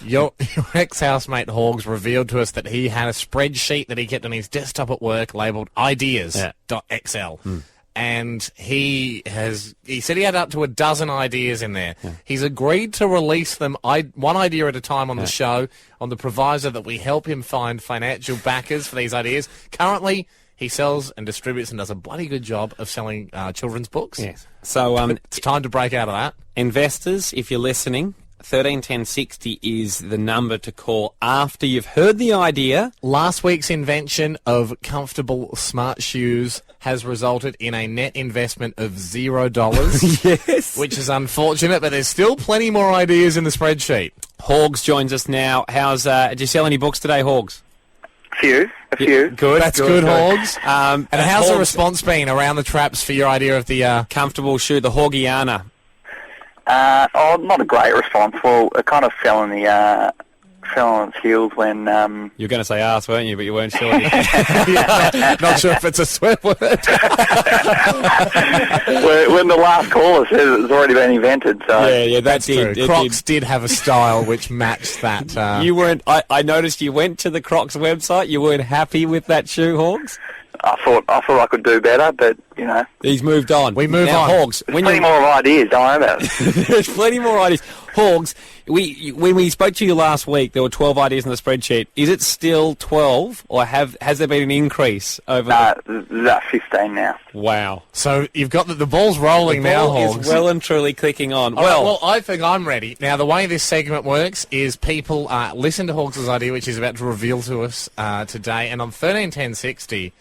Your ex-housemate Horgs revealed to us that he had a spreadsheet that he kept on his desktop at work labelled ideas.xl. And he said he had up to a dozen ideas in there. Yeah. He's agreed to release them one idea at a time on the show on the proviso that we help him find financial backers for these ideas. Currently, he sells and distributes and does a bloody good job of selling children's books. Yes. So it's time to break out of that. Investors, if you're listening, 131060 is the number to call after you've heard the idea. Last week's invention of comfortable smart shoes has resulted in a net investment of $0. Yes. Which is unfortunate, but there's still plenty more ideas in the spreadsheet. Horgs joins us now. Did you sell any books today, Horgs? A few. Good. That's good, Horgs. And how's the Horgs, response been around the traps for your idea of the comfortable shoe, the Horgiana? Not a great response. Well, it kind of fell on its heels when... You were going to say arse, weren't you? But you weren't sure. Not sure if it's a swear word. when the last caller says it's already been invented. So yeah, that's true. Crocs did have a style which matched that. You weren't... I noticed you went to the Crocs website. You weren't happy with that shoe, Horgs? I thought I could do better, but, you know. He's moved on. We move on. Horgs. There's plenty more ideas, don't worry about it. There's plenty more ideas. Horgs, when we spoke to you last week, there were 12 ideas in the spreadsheet. Is it still 12, or has there been an increase over that's 15 now. Wow. So you've got the ball's rolling now, Horgs. Is well and truly clicking on. Well, I think I'm ready. Now, the way this segment works is people listen to Horgs' idea, which he's about to reveal to us today, and on 131060...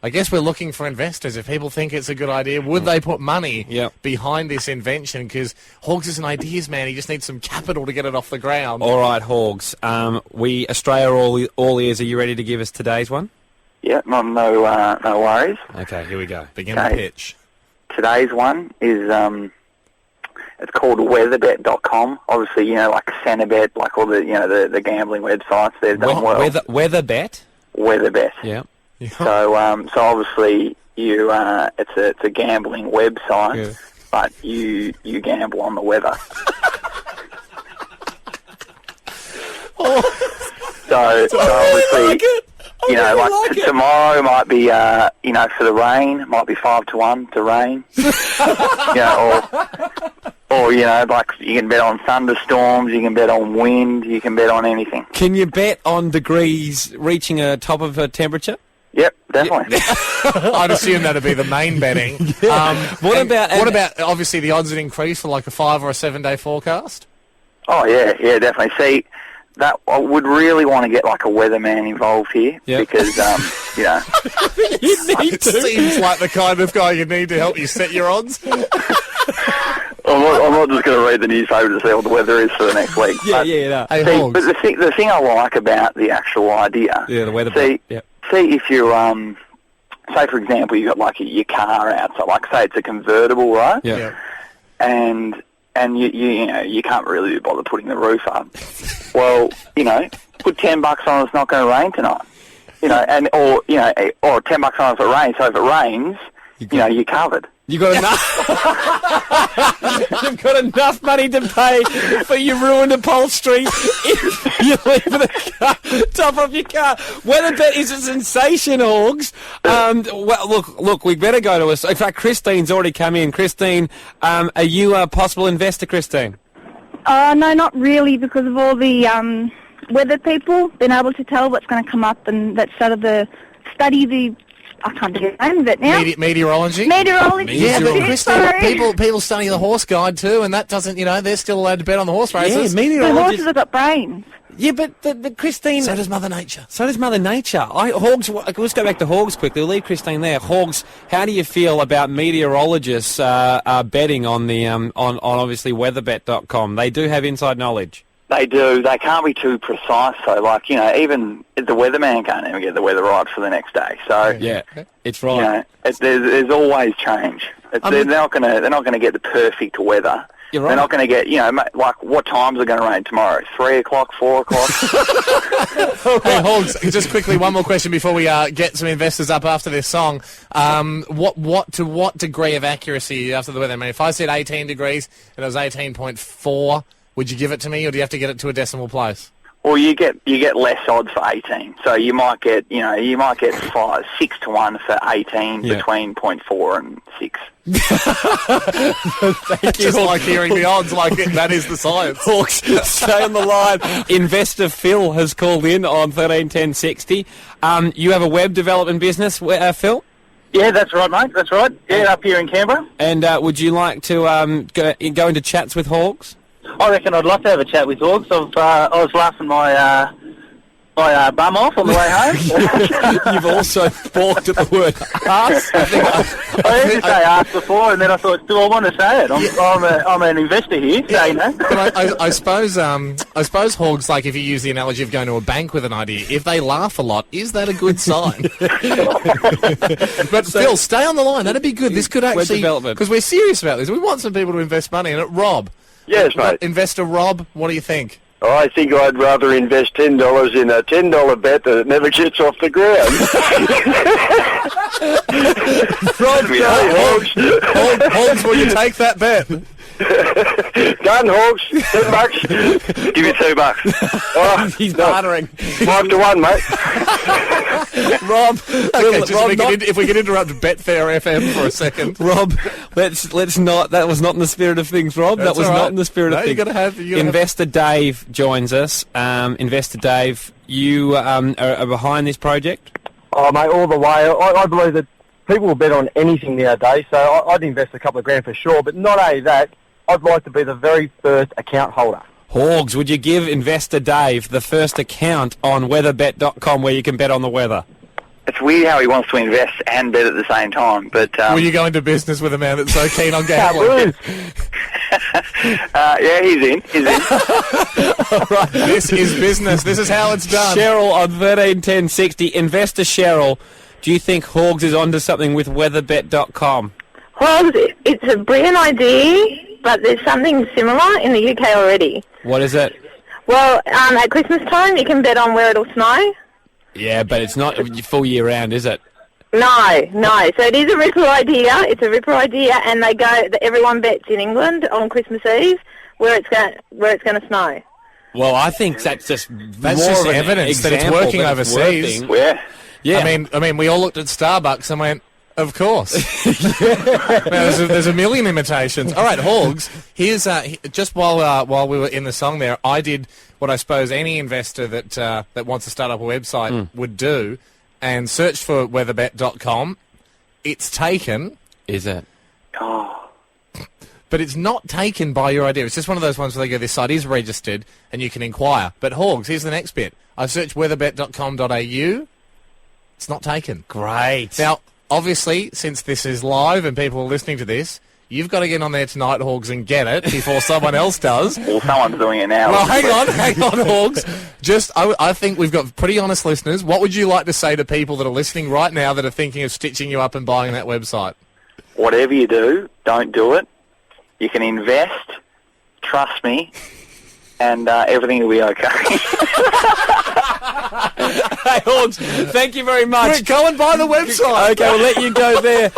I guess we're looking for investors. If people think it's a good idea, would they put money behind this invention? Because Horgs is an ideas man. He just needs some capital to get it off the ground. All right, Horgs. Australia all ears. Are you ready to give us today's one? Yeah, no worries. Okay, here we go. Begin the pitch. Today's one is it's called Weatherbet.com. Obviously, like Centrebet, like all the the gambling websites. They've done well. Weatherbet. Weatherbet. Yeah. So obviously it's a gambling website, but you gamble on the weather. So obviously, tomorrow might be for the rain, might be 5-1 to rain. Or you can bet on thunderstorms, you can bet on wind, you can bet on anything. Can you bet on degrees reaching a top of a temperature? Yep, definitely. I'd assume that'd be the main betting. What about obviously the odds that increase for like a 5 or a 7 day forecast? Oh yeah, definitely. See, that I would really want to get like a weatherman involved here because It seems like the kind of guy you need to help you set your odds. I'm not just going to read the newspaper to see what the weather is for the next week. No. Hey, but the thing I like about the actual idea... Yeah, the weather... See if you're... say, for example, you got like your car out. So, like, say it's a convertible, right? Yeah. And you can't really be bothered putting the roof up. Well, put $10 on it's not going to rain tonight. Or $10 on if it rains. So if it rains, you're covered. You've got enough. You've got enough money to pay for your ruined upholstery if you leave the top of your car. Weatherbet is a sensation, Horgs. Well, look, we better go to us. In fact, Christine's already come in. Christine, are you a possible investor, Christine? No, not really, because of all the weather people been able to tell what's going to come up, and that started the study. I can't get the name of it now. Meteorology? Meteorology. Yeah, but Christine, people study the horse guide too, and that doesn't, they're still allowed to bet on the horse races. Yeah, meteorologists... The horses have got brains. Yeah, but Christine... So does Mother Nature. Horgs, let's go back to Horgs quickly. We'll leave Christine there. Horgs, how do you feel about meteorologists betting on the on obviously weatherbet.com? They do have inside knowledge. They do. They can't be too precise. So, like, even the weatherman can't even get the weather right for the next day. So, yeah, it's right. There's always change. They're not going to get the perfect weather. You're right. They're not going to get, like, what times are going to rain tomorrow? 3 o'clock, 4 o'clock? Hey, Horgs, just quickly, one more question before we get some investors up after this song. What degree of accuracy after the weather? I mean, if I said 18 degrees and it was 18.4, would you give it to me, or do you have to get it to a decimal place? Well, you get less odds for 18, so you might get 6 to 1 for 18 between 0.4 and 6. Thank you. Just like hearing the odds, that is the science. Horgs, stay on the line. Investor Phil has called in on 131060. You have a web development business, Phil? Yeah, that's right, mate. That's right. Yeah, up here in Canberra. And would you like to go into chats with Horgs? I reckon I'd love to have a chat with Horgs. I was laughing my bum off on the way home. You've also balked at the word arse. I heard you say arse before, and then I thought, do I want to say it? I'm an investor here, so you know. But I suppose Horgs, like if you use the analogy of going to a bank with an idea, if they laugh a lot, is that a good sign? But Phil, stay on the line. That'd be good. This could actually, because we're serious about this. We want some people to invest money in it. Rob. Yes, mate. Investor Rob, what do you think? I think I'd rather invest $10 in a $10 bet that it never gets off the ground. Horgs, will you take that bet? Done, Horgs. $10. Give you $2. Oh, he's bartering. 5 to 1, mate. Rob, if we can interrupt Betfair FM for a second. Rob, let's not. That was not in the spirit of things, Rob. That's that was not in the spirit of things. Investor Dave joins us. Investor Dave, you are behind this project? Oh, mate, all the way. I believe that people will bet on anything nowadays, so I'd invest a couple of grand for sure. But not only that, I'd like to be the very first account holder. Horgs, would you give Investor Dave the first account on weatherbet.com where you can bet on the weather? It's weird how he wants to invest and bet at the same time, but... Will you go into business with a man that's so keen on gambling? Yeah, he's in. All right, this is business. This is how it's done. Cheryl on 131060. Investor Cheryl, do you think Horgs is onto something with weatherbet.com? Horgs, it's a brilliant idea, but there's something similar in the UK already. What is it? Well, at Christmas time, you can bet on where it'll snow. Yeah, but it's not full year round, is it? No. So it is a Ripper idea. It's a Ripper idea, and everyone bets in England on Christmas Eve where it's going to snow. Well, I think that's just evidence that it's working overseas. Yeah. I mean, we all looked at Starbucks and went, of course. There's a million imitations. All right, Horgs. Here's just while we were in the song there, I did what I suppose any investor that wants to start up a website would do, and search for weatherbet.com. It's taken. Is it? Oh. But it's not taken by your idea. It's just one of those ones where they go, this site is registered and you can inquire. But Horgs, here's the next bit. I searched weatherbet.com.au. It's not taken. Great. Now, obviously, since this is live and people are listening to this, you've got to get on there tonight, Horgs, and get it before someone else does. Well, someone's doing it now. Well, hang on, Horgs. I think we've got pretty honest listeners. What would you like to say to people that are listening right now that are thinking of stitching you up and buying that website? Whatever you do, don't do it. You can invest, trust me, and everything will be okay. Hey, Horgs, thank you very much. Quick, go and buy the website. Okay, we'll let you go there.